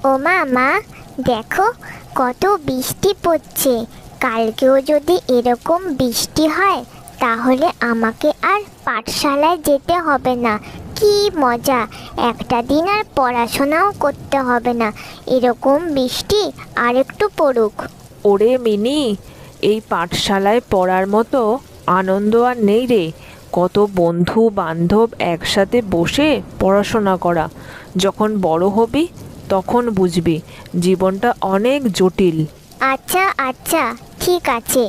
ও মা, দেখো কত বৃষ্টি পড়ছে। কালকেও যদি এরকম বৃষ্টি হয় তাহলে আমাকে আর পাঠশালায় যেতে হবে না। কি মজা! একটা দিন আর পড়াশোনাও করতে হবে না। এরকম বৃষ্টি আর একটু পড়ুক। ওরে মিনি, এই পাঠশালায় পড়ার মতো আনন্দ আর নেই রে। কত বন্ধু বান্ধব একসাথে বসে পড়াশোনা করা। যখন বড় হবি তখন বুঝবি জীবনটা অনেক জটিল। আচ্ছা আচ্ছা, ঠিক আছে,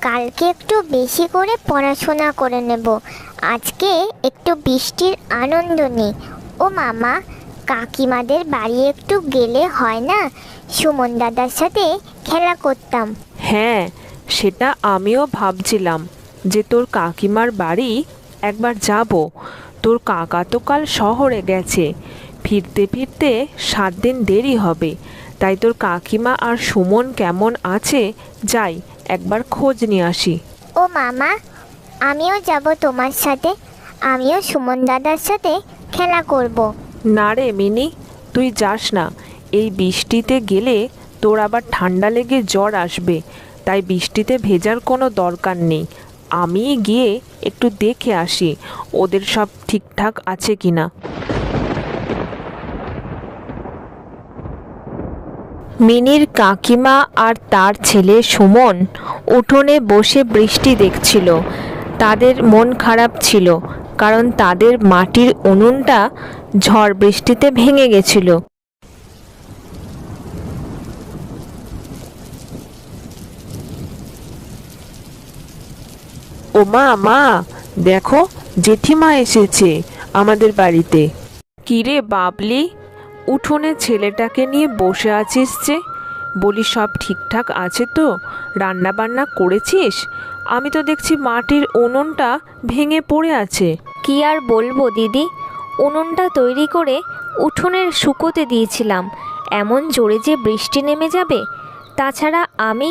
কালকে একটু বেশি করে পড়াশোনা করে নেব। আজকে একটু বৃষ্টির আনন্দ নেই। ও মামা, কাকিমাদের বাড়ি একটু গেলে হয় না? সুমন দাদার সাথে খেলা করতাম। হ্যাঁ, সেটা আমিও ভাবছিলাম যে তোর কাকিমার বাড়ি একবার যাব। তোর কাকা তো কাল শহরে গেছে, ফিরতে ফিরতে 7 দিন দেরি হবে। তাই তোর কাকিমা আর সুমন কেমন আছে, যাই একবার খোঁজ নিয়ে আসি। ও মামা, আমিও যাব তোমার সাথে। আমিও সুমন দাদার সাথে খেলা করব। না রে মিনি, তুই যাস না। এই বৃষ্টিতে গেলে তোর আবার ঠান্ডা লেগে জ্বর আসবে। তাই বৃষ্টিতে ভেজার কোনো দরকার নেই। আমি গিয়ে একটু দেখে আসি ওদের সব ঠিকঠাক আছে কিনা। মিনির কাকিমা আর তার ছেলে সুমন উঠোনে বসে বৃষ্টি দেখছিল। তাদের মন খারাপ ছিল, কারণ তাদের মাটির উনুনটা ঝড় বৃষ্টিতে ভেঙে গেছিল। ও মা, দেখো জেঠিমা এসেছে আমাদের বাড়িতে। কিরে বাবলি, উঠোনে ছেলেটাকে নিয়ে বসে আছিস যে? বলি সব ঠিকঠাক আছে তো? রান্না বান্না করেছিস? আমি তো দেখছি মাটির উনুনটা ভেঙে পড়ে আছে। কি আর বলবো দিদি, উনুনটা তৈরি করে উঠোনে শুকোতে দিয়েছিলাম। এমন জোরে যে বৃষ্টি নেমে যাবে। তাছাড়া আমি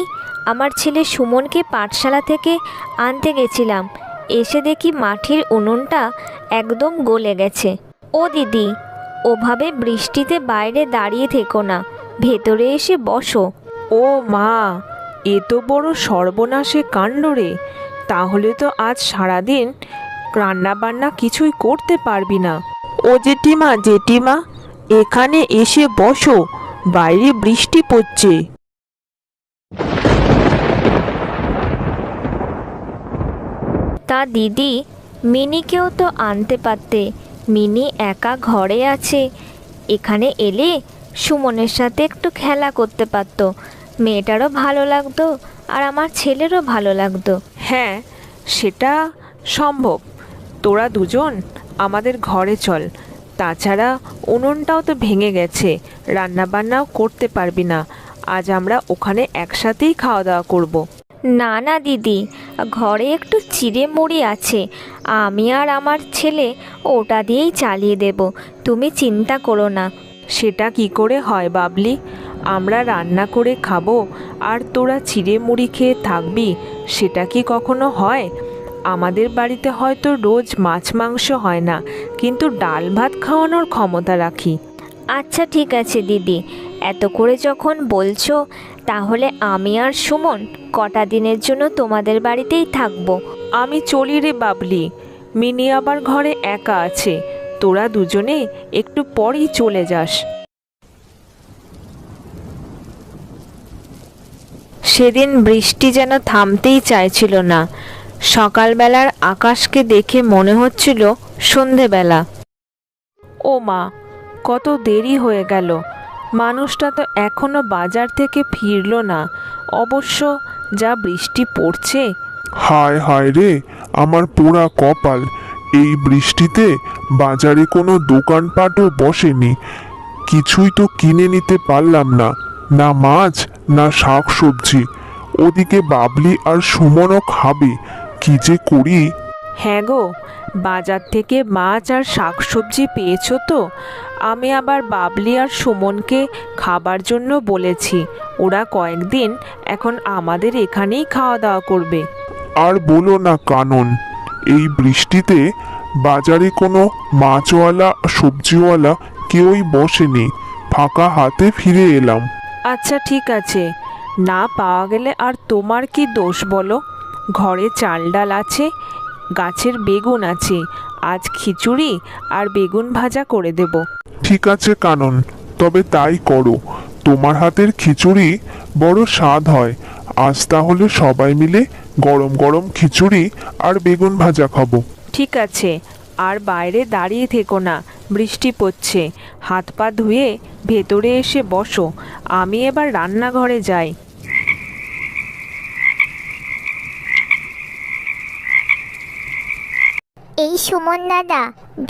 আমার ছেলে সুমনকে পাঠশালা থেকে আনতে গেছিলাম, এসে দেখি মাটির উনুনটা একদম গলে গেছে। ও দিদি, ওভাবে বৃষ্টিতে বাইরে দাঁড়িয়ে থেকো না, ভেতরে এসে বসো। ও মা, এ তো বড় সর্বনাশে কাণ্ড রে। তাহলে তো আজ সারাদিন রান্না বান্না কিছুই করতে পারবি না। ও জেঠিমা, এখানে এসে বসো, বাইরে বৃষ্টি পড়ছে। তা দিদি, মিনিকেও তো আনতে পারতে। মিনি একা ঘরে আছে, এখানে এলে সুমনের সাথে একটু খেলা করতে পারতো। মেয়েটারও ভালো লাগতো আর আমার ছেলেরও ভালো লাগতো। হ্যাঁ, সেটা সম্ভব। তোরা দুজন আমাদের ঘরে চল। তাছাড়া উনুনটাও তো ভেঙে গেছে, রান্না বান্নাও করতে পারবি না। আজ আমরা ওখানে একসাথেই খাওয়া দাওয়া করব। না না দিদি, ঘরে একটু চিড়ে মুড়ি আছে, আমি আর আমার ছেলে ওটা দিয়েই চালিয়ে দেব। তুমি চিন্তা করো না। সেটা কি করে হয় বাবলি? আমরা রান্না করে খাবো আর তোরা চিড়ে মুড়ি খেয়ে থাকবি, সেটা কি কখনো হয়? আমাদের বাড়িতে হয়তো রোজ মাছ মাংস হয় না, কিন্তু ডাল ভাত খাওয়ানোর ক্ষমতা রাখি। আচ্ছা ঠিক আছে দিদি, এত করে যখন বলছো, তাহলে আমি আর সুমন কটা দিনের জন্য তোমাদের বাড়িতেই থাকবো। আমি চলি রে বাবলি, মিনি আবার ঘরে একা আছে। তোরা দুজনে একটু পরেই চলে যাস। সেদিন বৃষ্টি যেন থামতেই চাইছিল না। সকালবেলার আকাশকে দেখে মনে হচ্ছিল সন্ধেবেলা। ও মা, কত দেরি হয়ে গেল। মানুষটা তো এখনো বাজার থেকে ফিরলো না। অবশ্য যা বৃষ্টি পড়ছে। হায় হায় রে, আমার পোড়া কপাল। এই বৃষ্টিতে বাজারে কোনো দোকানপাটও বসেনি। কিছুই তো কিনে নিতে পারলাম না, না মাছ না শাক সবজি। ওদিকে বাবলি আর সুমনও খাবে, কি যে করি। হ্যাঁ গো, বাজার থেকে মাছ আর শাকসবজি পেয়েছো তো? আমি আবার বাবলি আর সুমনকে খাবার জন্য বলেছি। ওরা কয়েকদিন এখন আমাদের এখানেই খাওয়া দাওয়া করবে। আর বলো না কানন, এই বৃষ্টিতে বাজারে কোনো মাছওয়ালা সবজিওয়ালা কেউই বসেনি। ফাঁকা হাতে ফিরে এলাম। আচ্ছা ঠিক আছে, না পাওয়া গেলে আর তোমার কি দোষ বলো? ঘরে চাল ডাল আছে, গাছের বেগুন আছে, আজ খিচুড়ি আর বেগুন ভাজা করে দেব। ঠিক আছে কানন, তবে তাই করো। তোমার হাতের খিচুড়ি বড় স্বাদ হয়। আজ তাহলে সবাই মিলে গরম গরম খিচুড়ি আর বেগুন ভাজা খাবো। ঠিক আছে, আর বাইরে দাঁড়িয়ে থেকো না, বৃষ্টি পড়ছে। হাত পা ধুয়ে ভেতরে এসে বসো, আমি এবার রান্নাঘরে যাই। এই সুমন দাদা,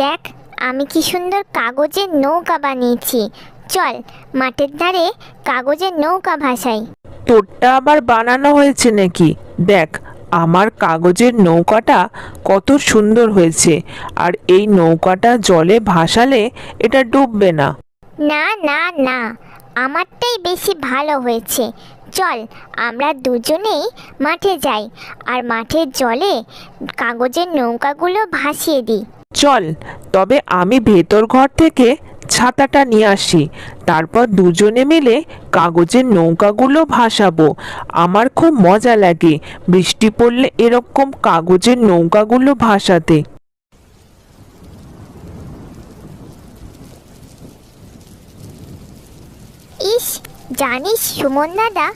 দেখ আমি কি সুন্দর কাগজের নৌকা বানিয়েছি। চল মাঠের ধারে কাগজের নৌকা ভাসাই। তোরটা আবার বানানো হয়েছে নাকি? দেখ আমার কাগজের নৌকাটা কত সুন্দর হয়েছে, আর এই নৌকাটা জলে ভাসালে এটা ডুববে না। না না না, আমারটাই বেশি ভালো হয়েছে। চল আমরা দুজনেই মাঠে যাই, আর মাঠের জলে কাগজের নৌকাগুলো ভাসিয়ে দিই। চল, তবে আমি ভেতর ঘর থেকে ছাতাটা নিয়ে আসি, তারপর দুজনে মিলে কাগজের নৌকাগুলো ভাসাবো। আমার খুব মজা লাগে বৃষ্টি পড়লে এরকম কাগজের নৌকাগুলো ভাসাতে। ইস, জানিস সুমন দাদা,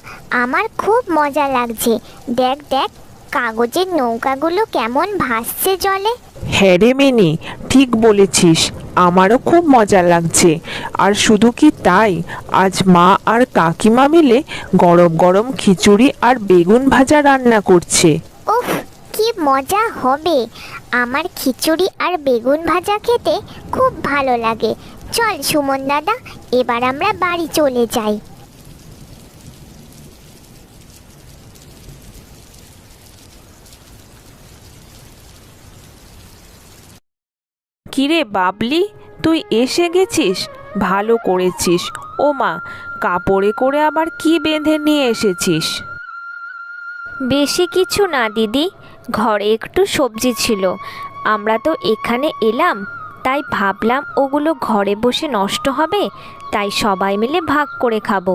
আমার খুব মজা লাগছে। দেখ দেখ কাগজের নৌকাগুলো কেমন ভাসছে জলে। হ্যাঁ রে মিনি, ঠিক বলেছিস, আমারও খুব মজা লাগছে। আর শুধু কি তাই, আজ মা আর কাকিমা মিলে গরম গরম খিচুড়ি আর বেগুন ভাজা রান্না করছে। উফ, কি মজা হবে! আমার খিচুড়ি আর বেগুন ভাজা খেতে খুব ভালো লাগে। চল সুমন দাদা, এবার আমরা বাড়ি চলে যাই। কিরে বাবলি, তুই এসে গেছিস, ভালো করেছিস। ও মা, কাপড়ে করে আবার কি বেঁধে নিয়ে এসেছিস? বেশি কিছু না দিদি, ঘরে একটু সবজি ছিল। আমরা তো এখানে এলাম, তাই ভাবলাম ওগুলো ঘরে বসে নষ্ট হবে, তাই সবাই মিলে ভাগ করে খাবো।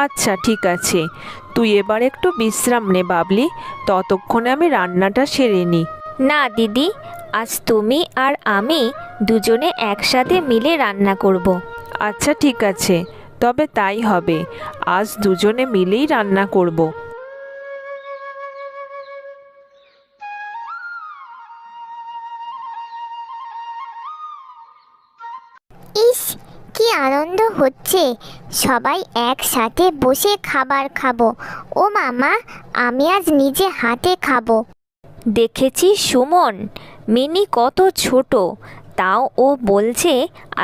আচ্ছা ঠিক আছে, তুই এবার একটু বিশ্রাম নে বাবলি, ততক্ষণে আমি রান্নাটা সেরে নিই। না দিদি, আজ তুমি আর আমি দুজনে একসাথে মিলে রান্না করব। আচ্ছা ঠিক আছে, তবে তাই হবে, আজ দুজনে মিলেই রান্না করব। ইস, কি আনন্দ হচ্ছে! সবাই একসাথে বসে খাবার খাবো। ও মামা, আমি আজ নিজে হাতে খাবো। দেখেছি সুমন, মিনি কত ছোট, তাও ও বলছে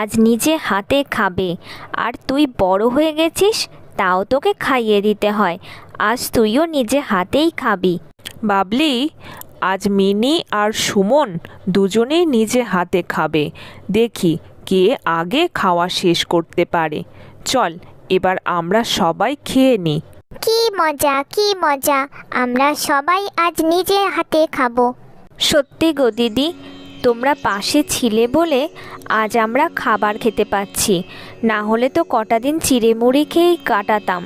আজ নিজে হাতে খাবে। আর তুই বড় হয়ে গেছিস, তাও তোকে খাইয়ে দিতে হয়। আজ তুইও নিজে হাতেই খাবি। বাবলি, আজ মিনি আর সুমন দুজনেই নিজে হাতে খাবে। দেখি কে আগে খাওয়া শেষ করতে পারে। চল এবার আমরা সবাই খেয়ে নিই। কি মজা, কি মজা! আমরা সবাই আজ নিজে হাতে খাবো। সত্যি গো দিদি, তোমরা পাশে ছিলে বলে আজ আমরা খাবার খেতে পাচ্ছি, না হলে তো কটা দিন চিড়ে মুড়ি খেয়েই কাটাতাম।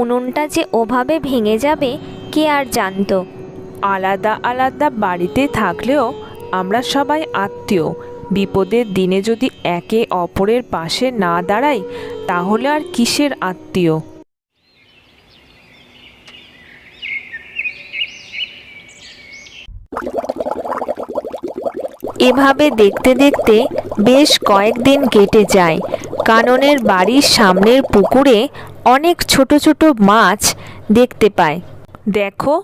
উনুনটা যে ওভাবে ভেঙে যাবে কে আর জানতো। আলাদা আলাদা বাড়িতে থাকলেও আমরা সবাই আত্মীয়। বিপদের দিনে যদি একে অপরের পাশে না দাঁড়াই, তাহলে আর কিসের আত্মীয়? এভাবে দেখতে দেখতে বেশ কয়েকদিন কেটে যায়। কাননের বাড়ির সামনের পুকুরে অনেক ছোট ছোট মাছ দেখতে পায়। দেখো,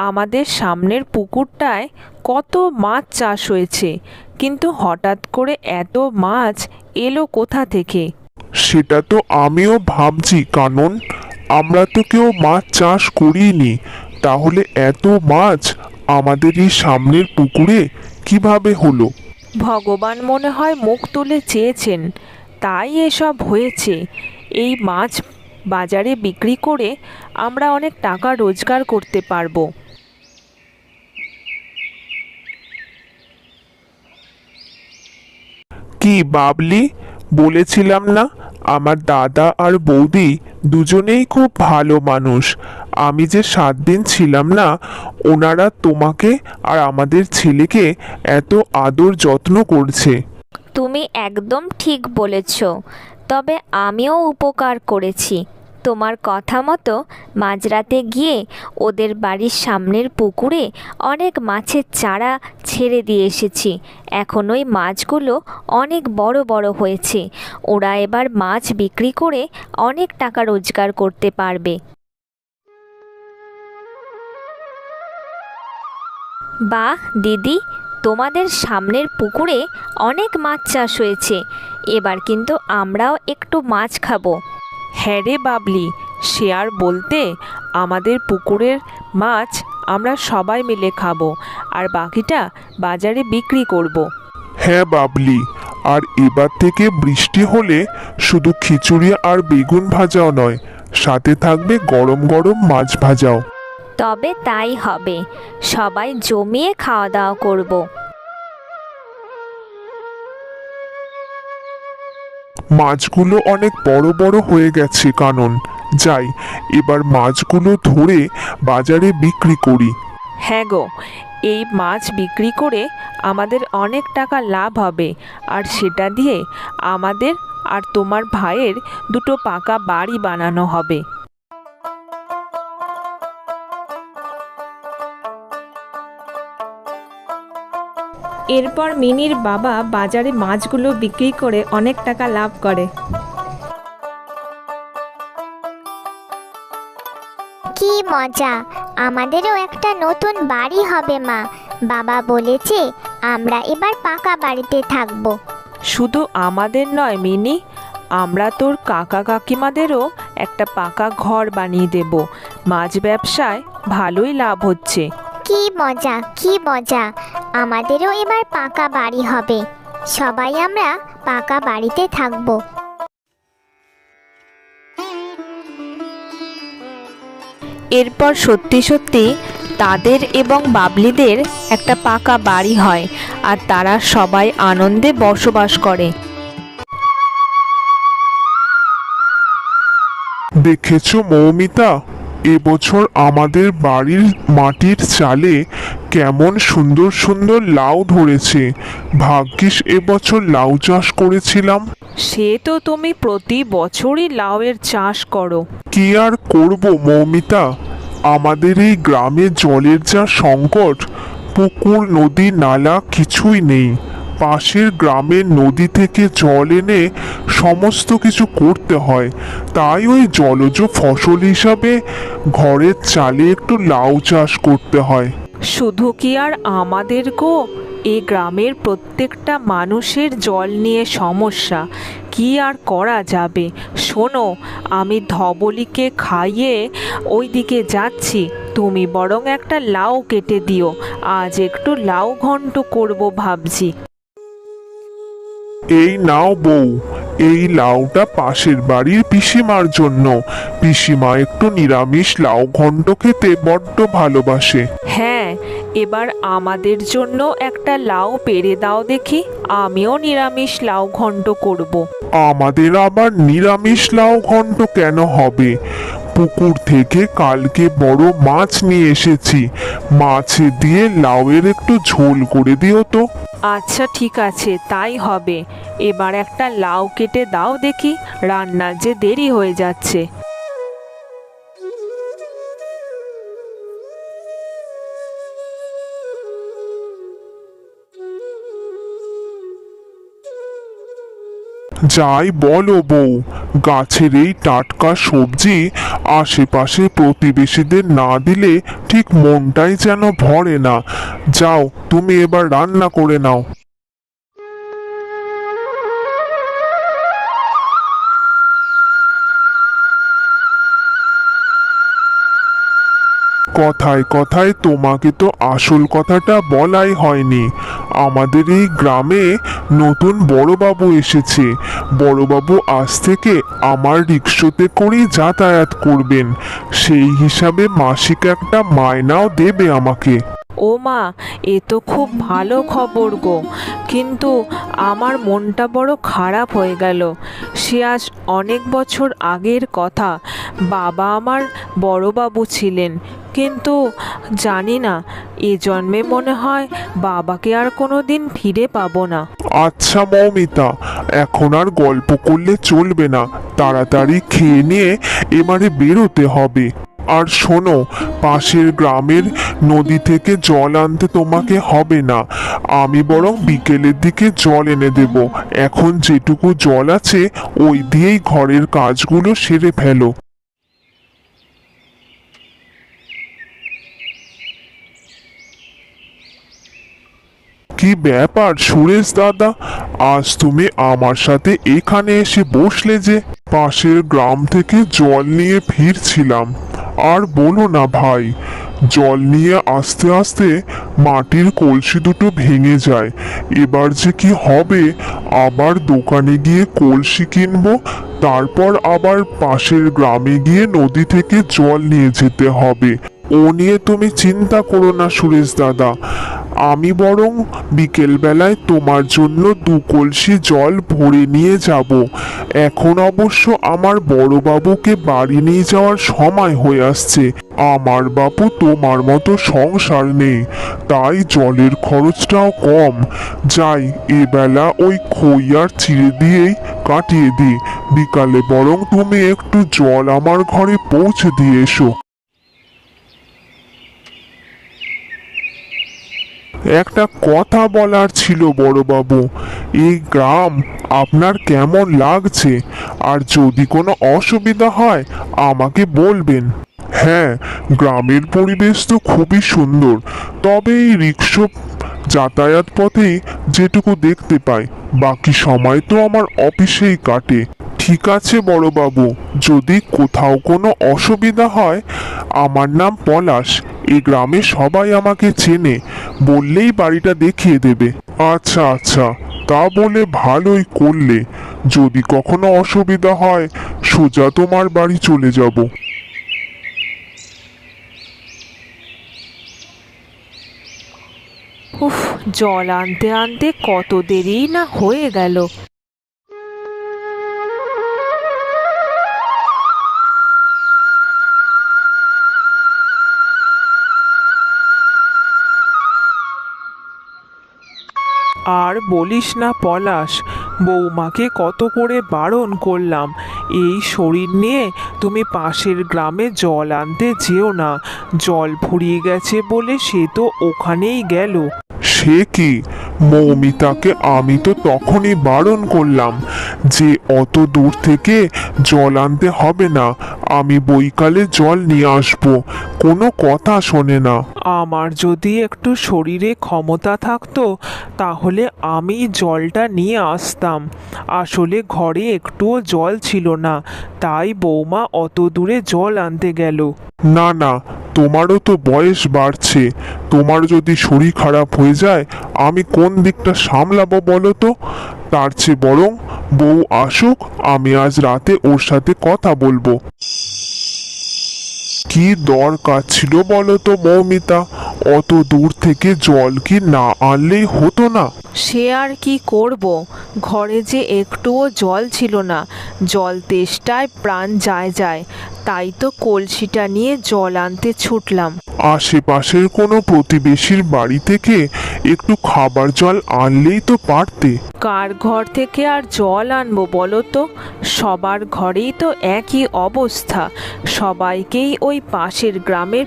আমাদের সামনের পুকুরটায় কত মাছ চাষ হয়েছে, কিন্তু হঠাৎ করে এত মাছ এলো কোথা থেকে? সেটা তো আমিও ভাবছি কানন, আমরা তো কেউ মাছ চাষ করিনি, তাহলে এত মাছ আমাদের এই সামনের পুকুরে কিভাবে হলো? ভগবান মনে হয় মুখ তুলে চেয়েছেন, তাই এসব হয়েছে। এই মাছ বাজারে বিক্রি করে আমরা অনেক টাকা রোজগার করতে পারবো। কি বাবলি, বলেছিলাম না, আমার দাদা আর বৌদি দুজনেই খুব ভালো মানুষ। আমি যে 7 দিন ছিলাম না, ওনারা তোমাকে আর আমাদের ছেলেকে এত আদর যত্ন করছে। তুমি একদম ঠিক বলেছ। তবে আমিও উপকার করেছি। তোমার কথা মতো মাঝরাতে গিয়ে ওদের বাড়ির সামনের পুকুরে অনেক মাছের চারা ছেড়ে দিয়ে এসেছি। এখন ওই মাছগুলো অনেক বড় বড় হয়েছে। ওরা এবার মাছ বিক্রি করে অনেক টাকা রোজগার করতে পারবে। বাহ দিদি, তোমাদের সামনের পুকুরে অনেক মাছ চাষ হয়েছে। এবার কিন্তু আমরাও একটু মাছ খাবো। হ্যাঁ রে বাবলি, সে আর বলতে, আমাদের পুকুরের মাছ আমরা সবাই মিলে খাবো আর বাকিটা বাজারে বিক্রি করব। হ্যাঁ বাবলি, আর এবার থেকে বৃষ্টি হলে শুধু খিচুড়ি আর বেগুন ভাজাও নয়, সাথে থাকবে গরম গরম মাছ ভাজাও। তবে তাই হবে, সবাই জমিয়ে খাওয়া দাওয়া করব। মাছগুলো অনেক বড় বড় হয়ে গেছে কানন। যাই, এবার মাছগুলো ধরে বাজারে বিক্রি করি। হ্যাঁ গো, এই মাছ বিক্রি করে আমাদের অনেক টাকা লাভ হবে, আর সেটা দিয়ে আমাদের আর তোমার ভাইয়ের দুটো পাকা বাড়ি বানানো হবে। এরপর মিনির বাবা বাজারে মাছগুলো বিক্রি করে অনেক টাকা লাভ করে। কি মজা, আমাদেরও একটা নতুন বাড়ি হবে মা। বাবা বলেছে আমরা এবার পাকা বাড়িতে থাকবো। শুধু আমাদের নয় মিনি, আমরা তোর কাকা কাকিমাদেরও একটা পাকা ঘর বানিয়ে দেব। মাছ ব্যবসায় ভালোই লাভ হচ্ছে। কি মজা, কি মজা, আমাদেরও এবার পাকা বাড়ি হবে। সবাই আমরা পাকা বাড়িতে থাকবো। এরপর সত্যি সত্যি তাদের এবং বাবলিদের একটা পাকা বাড়ি হয়, আর তারা সবাই আনন্দে বসবাস করে। দেখেছো মৌমিতা, এবছর আমাদের বাড়ির মাটির চালে কেমন সুন্দর সুন্দর লাউ ধরেছে। ভাগ্যিস এবছর লাউ চাষ করেছিলাম। সে তো তুমি প্রতি বছরই লাউয়ের চাষ করো। কি আর করব মৌমিতা, আমাদের এই গ্রামে জলের যা সংকট, পুকুর নদী নালা কিছুই নেই। পাশের গ্রামের নদী থেকে জল এনে সমস্ত কিছু করতে হয়। তাই ওই জলজ ফসল হিসাবে ঘরের চালে একটু লাউ চাষ করতে হয়। শুধু কি আর আমাদের গো, এই গ্রামের প্রত্যেকটা মানুষের জল নিয়ে সমস্যা। কি আর করা যাবে। শোনো, আমি ধবলিকে খাইয়ে ওই দিকে যাচ্ছি, তুমি বরং একটা লাউ কেটে দিও। আজ একটু লাউ ঘন্ট করব ভাবছি। এই নাও বউ, এই লাউটা পাশের বাড়ির পিসিমার জন্য। পিসিমা একটু নিরামিষ লাউ ঘন্ট খেতে বড্ড ভালোবাসে। হ্যাঁ, এবার আমাদের জন্য একটা লাউ পেড়ে দাও দেখি, আমিও নিরামিষ লাউ ঘন্ট করব। আমাদের আবার নিরামিষ লাউ ঘন্ট কেন হবে? পুকুর থেকে কালকে বড় মাছ নিয়ে এসেছি, মাছ দিয়ে লাউয়ের একটু ঝোল করে দিও তো। আচ্ছা ঠিক আছে, তাই হবে। এবার একটা লাউ কেটে দাও দেখি, রান্নার যে দেরি হয়ে যাচ্ছে। যাই বলো বউ, গাছের এই টাটকা সবজি আশেপাশে প্রতিবেশীদের না দিলে ঠিক মনটাই যেন ভরে না। যাও, তুমি এবার রান্না করে নাও। কথায় কথায় তোমাকে তো আসল কথাটা বলাই হয়নি। আমাদের এই গ্রামে নতুন বড়বাবু এসেছে। বড়বাবু আজ থেকে আমার রিক্সাতে করেই যাতায়াত করবেন। সেই হিসাবে মাসিক একটা মাইনাও দেবে আমাকে। ও মা, এ তো খুব ভালো খবর গো, কিন্তু আমার মনটা বড় খারাপ হয়ে গেল। সে আজ অনেক বছর আগের কথা। বাবা আমার বড়বাবু ছিলেন, কিন্তু জানি না, এ জন্মে মনে হয় বাবাকে আর কোনো দিন ফিরে পাবো না। আচ্ছা মৌমিতা, এখন আর গল্প করলে চলবে না, তাড়াতাড়ি খেয়ে নিয়ে এবারে বেরোতে হবে। আর শোনো, পাশের গ্রামের নদী থেকে জল আনতে তোমাকে হবে না, আমি বরং বিকেলের দিকে জল এনে দেব। এখন যেটুকু জল আছে ওই দিয়েই ঘরের কাজগুলো সেরে ফেলো। কি ব্যাপার সুরেশ দাদা, আজ তুমি আমার সাথে এখানে এসে বসলে যে? পাশের গ্রাম থেকে জল নিয়ে ফিরছিলাম, আর বলো না ভাই, জল নিয়ে আস্তে আস্তে মাটির কলসি দুটো ভেঙে যায়। এবার যে কি হবে, আবার দোকানে গিয়ে কলসি কিনবো, তারপর আবার পাশের গ্রামে গিয়ে নদী থেকে জল নিয়ে যেতে হবে। ও নিয়ে তুমি চিন্তা করো না সুরেশ দাদা, আমি বরং বিকেলবেলায় তোমার জন্য 2 কলসি জল ভরে নিয়ে যাব। এখন অবশ্য আমার বড়বাবুকে বাড়ি নিয়ে যাওয়ার সময় হয়ে আসছে। আমার বাপু তোমার মতো সংসার নেই, তাই জলের খরচটাও কম। যাই, এবেলা ওই খই আর চিড়ে দিয়েই কাটিয়ে দিই। বিকালে বরং তুমি একটু জল আমার ঘরে পৌঁছে দিয়ে এসো। একটা কথা বলার ছিল বড়বাবু, এই গ্রাম আপনার কেমন লাগছে? আর যদি কোনো অসুবিধা হয় আমাকে বলবেন। হ্যাঁ, গ্রামের পরিবেশ তো খুবই সুন্দর, তবে এই রিক্সা যাতায়াত পথেই যেটুকু দেখতে পাই, বাকি সময় তো আমার অফিসেই কাটে। ঠিক আছে বড়বাবু, যদি কোথাও কোনো অসুবিধা হয়, আমার নাম পলাশ, এই গ্রামে সবাই আমাকে চেনে, বললেই বাড়িটা দেখিয়ে দেবে। আচ্ছা আচ্ছা, তা বলে ভালোই করলে। যদি কখনো অসুবিধা হয় সোজা তোমার বাড়ি চলে যাব। উফ, জল আনতে আনতে কত দেরি না হয়ে গেল। আর বলিস না পলাশ, বৌমাকে কত করে বারণ করলাম, এই শরীর নিয়ে তুমি পাশের গ্রামে জল আনতে যেও না। জল ফুরিয়ে গেছে বলে সে তো ওখানেই গেল। সে কি, মৌমিতাকে আমি তো তখনই বারণ করলাম যে অত দূর থেকে জল আনতে হবে না, আমি বৈকালে জল নিয়ে আসবো। কোনো কথা শোনে না। আমার যদি একটু শরীরে ক্ষমতা থাকতো তাহলে আমি জলটা নিয়ে আসতাম। আসলে ঘরে একটুও জল ছিল না, তাই বৌমা অত দূরে জল আনতে গেল। না না, তোমারও তো বয়স বাড়ছে, তোমার যদি শরীর খারাপ হয়ে যায় আমি কোন দিকটা সামলাবো বলো তো? তার চেয়ে বরং বউ আসুক, আমি আজ রাতে ওর সাথে কথা বলবো। কি দরকার ছিল বলো তো মৌমিতা, অত দূর থেকে জল কি না আনলেই হতো না? সে আর কি করব, ঘরে যে একটুও জল ছিল না, জল তেষ্টায় প্রাণ যায় যায়, তাই তো কলসিটা নিয়ে জল আনতে ছুটলাম। আশেপাশের কোনো প্রতিবেশীর বাড়ি থেকে একটু খাবার জল আনলেই তো পারতে। কার ঘর থেকে আর জল আনবো বলো তো? সবার ঘরেই তো একই অবস্থা, সবাইকেই ওই পাশের গ্রামের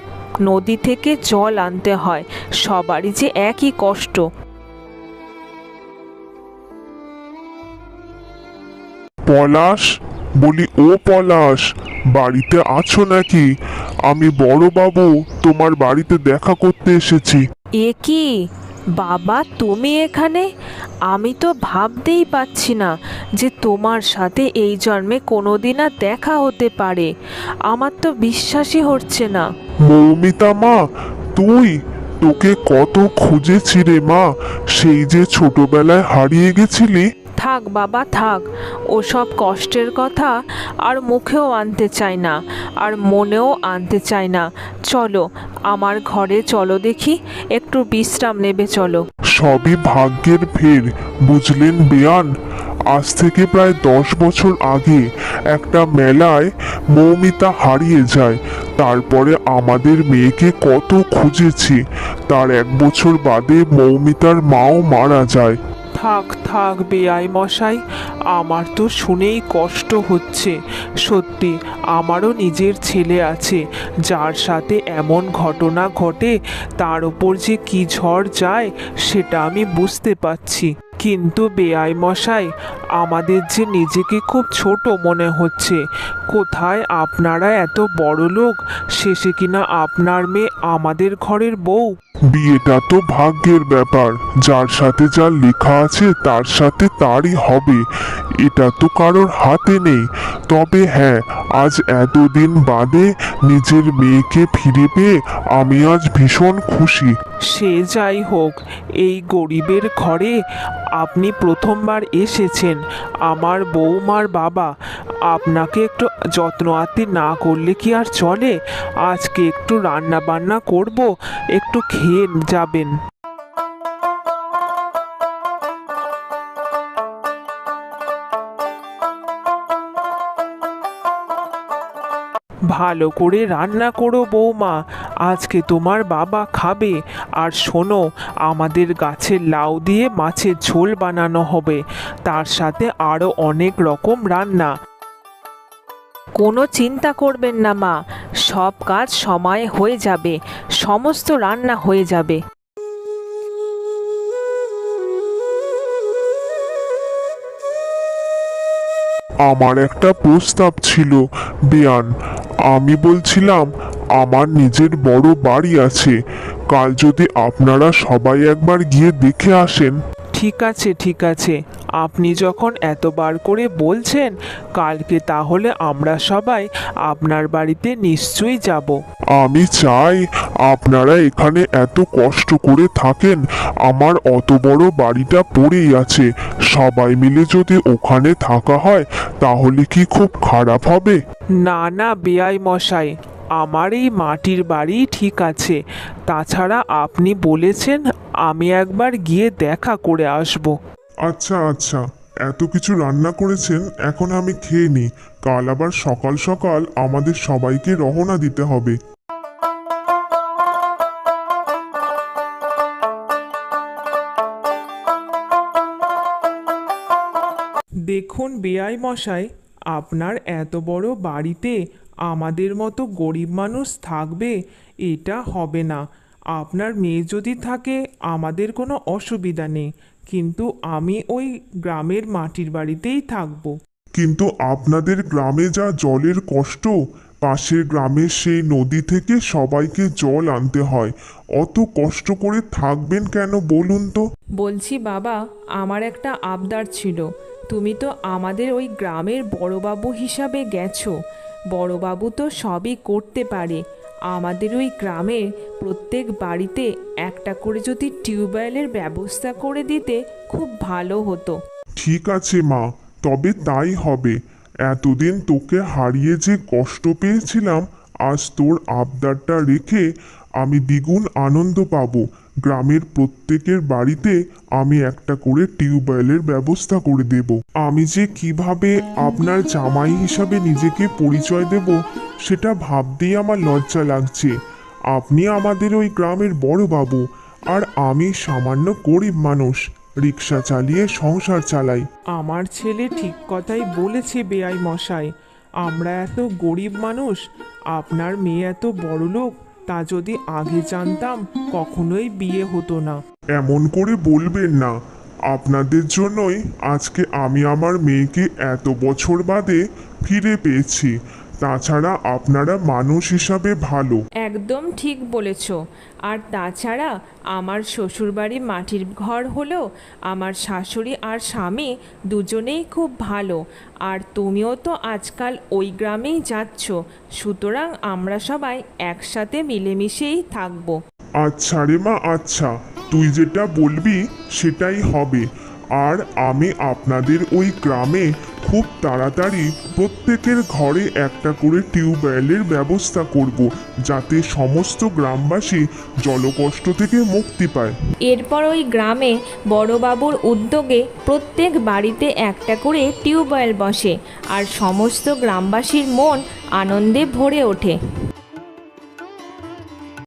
নদী থেকে জল আনতে হয়, সবারই যে একই কষ্ট। পলাশ, বলি ও পলাশ, বাড়িতে আছো নাকি? আমি বড় বাবু তোমার বাড়িতে দেখা করতে এসেছি। এ কি বাবা, তুমি এখানে? আমি তো ভাবতেই পাচ্ছি না যে তোমার সাথে এই জন্মে কোনোদিন আর দেখা হতে পারে। আমার তো বিশ্বাসই হচ্ছে না। মৌমিতা মা, তুই? তোকে কত খুঁজেছি রে মা, সেই যে ছোটবেলায় হারিয়ে গেছিলি। থাক বাবা থাক, ওসব কষ্টের কথা আর মুখেও আনতে চাই না, আর মনেও আনতে চাই না। চলো আমার ঘরে চলো দেখি, একটু বিশ্রাম নেবে চলো। সবই ভাগ্যের ফের, বুঝলেন বেয়ান? আজ থেকে প্রায় 10 বছর আগে একটা মেলায় মৌমিতা হারিয়ে যায়। তারপরে আমাদের মেয়েকে কত খুঁজেছি। তার 1 বছর বাদে মৌমিতার মাও মারা যায়। থাক থাক বেয়াই মশাই, আমার তো শুনেই কষ্ট হচ্ছে। সত্যি আমারও নিজের ছেলে আছে, যার সাথে এমন ঘটনা ঘটে, তার উপর যে কি ঝড় যায় সেটা আমি বুঝতে পারছি। কিন্তু বেয়াই মশাই, আমাদের যে নিজেকে খুব ছোট মনে হচ্ছে। কোথায় আপনারা এত বড় লোক, শেষে কিনা আপনার মেয়ে আমাদের ঘরের বউ। বিয়েটা তো ভাগ্যের ব্যাপার, যার সাথে যা লেখা আছে তার সাথে তারই হবে, এটা তো কারোর হাতে নেই। তবে হ্যাঁ, আজ এতদিন বাদে নিজের মেয়েকে ফিরে পেয়ে আমি আজ ভীষণ খুশি। সে যাই হোক, এই গরিবের ঘরে আপনি প্রথমবার এসেছেন। আমার বৌমার বাবা, আপনাকে একটু যত্ন আত্তি না করলে কি আর চলে? আজকে একটু রান্না বান্না করব, একটু খেয়ে যাবেন। ভালো করে রান্না করো বৌমা, আজকে তোমার বাবা খাবে। আর শোনো, আমাদের গাছের লাউ দিয়ে মাছের ঝোল বানানো হবে, তার সাথে আরও অনেক রকম রান্না। কোনো চিন্তা করবেন না মা, সব কাজ সময়ে হয়ে যাবে, সমস্ত রান্না হয়ে যাবে। আমার একটা প্রস্তাব ছিল বেয়ান। আমি বলছিলাম, আমার নিজের বড় বাড়ি আছে, কাল যদি আপনারা সবাই একবার গিয়ে দেখে আসেন। ঠিক আছে ঠিক আছে, আপনি যখন এতবার করে বলছেন, কালকে তাহলে আমরা সবাই আপনার বাড়িতে নিশ্চয়ই যাব। আমি চাই আপনারা এখানে এত কষ্ট করে থাকেন, আমার অত বড় বাড়িটা পড়েই আছে, সবাই মিলে যদি ওখানে থাকা হয় তাহলে কি খুব খারাপ হবে? না না বেয়াই মশাই, আমার এই মাটির বাড়ি ঠিক আছে। তাছাড়া আপনি বলেছেন, আমি একবার গিয়ে দেখা করে আসব। আচ্ছা আচ্ছা, এত কিছু রান্না করেছেন, এখন আমি খেয়ে নিই। কাল আবার সকাল সকাল আমাদের সবাইকে রওনা দিতে হবে। দেখুন বেয়াই মশাই, আপনার এত বড় বাড়িতে আমাদের মতো গরিব মানুষ থাকবে, এটা হবে না। আপনার মেয়ে যদি থাকে আমাদের কোনো অসুবিধা নেই, কিন্তু আমি ওই গ্রামের মাটির বাড়িতেই থাকবো। কিন্তু আপনাদের গ্রামে যা জলের কষ্ট, পাশের গ্রামের সেই নদী থেকে সবাইকে জল আনতে হয়, অত কষ্ট করে থাকবেন কেন বলুন তো? বলছি বাবা, আমার একটা আবদার ছিল। তুমি তো আমাদের ওই গ্রামের বড়বাবু হিসাবে গেছো, বড়বাবু তো সবই করতে পারে। আমাদের ওই গ্রামের প্রত্যেক বাড়িতে একটা করে যদি টিউবওয়েলের ব্যবস্থা করে দিতে খুব ভালো হতো। ঠিক আছে মা, তবে তাই হবে। এতদিন তোকে হারিয়ে যে কষ্ট পেয়েছিলাম, আজ তোর আবদারটা রেখে আমি দ্বিগুণ আনন্দ পাবো। গ্রামের প্রত্যেকের বাড়িতে আমি একটা করে টিউবওয়েলের ব্যবস্থা করে দেব। আমি যে কিভাবে আপনার জামাই হিসাবে নিজেকে পরিচয় দেব সেটা ভাবতেই আমার লজ্জা লাগছে। আপনি আমাদের ওই গ্রামের বড় বাবু, আর আমি সামান্য গরিব মানুষ, রিক্সা চালিয়ে সংসার চালাই। আমার ছেলে ঠিক কথাই বলেছে বেয়াই মশাই, আমরা এত গরিব মানুষ, আপনার মেয়ে এত বড় লোক, তা যদি আগে জানতাম কখনোই বিয়ে হতো না। এমন করে বলবেন না, আপনাদের জন্যই আজকে আমি আমার মেয়েকে এত বছর বাদে ফিরে পেয়েছি। তাছাড়া আপনারা মানুষ হিসাবে ভালো। একদম ঠিক বলেছ। আর তাছাড়া আমার শ্বশুরবাড়ি মাটির ঘর হলেও আমার শাশুড়ি আর স্বামী দুজনেই খুব ভালো। আর তুমিও তো আজকাল ওই গ্রামেই যাচ্ছ, সুতরাং আমরা সবাই একসাথে মিলেমিশেই থাকবো। আচ্ছা রে মা, আচ্ছা, তুই যেটা বলবি সেটাই হবে। আর আমি আপনাদের ওই গ্রামে খুব তাড়াতাড়ি প্রত্যেকের ঘরে একটা করে টিউবওয়েলের ব্যবস্থা করব, যাতে সমস্ত গ্রামবাসী জলকষ্ট থেকে মুক্তি পায়। এরপর ওই গ্রামে বড়বাবুর উদ্যোগে প্রত্যেক বাড়িতে একটা করে টিউবওয়েল বসে আর সমস্ত গ্রামবাসীর মন আনন্দে ভরে ওঠে।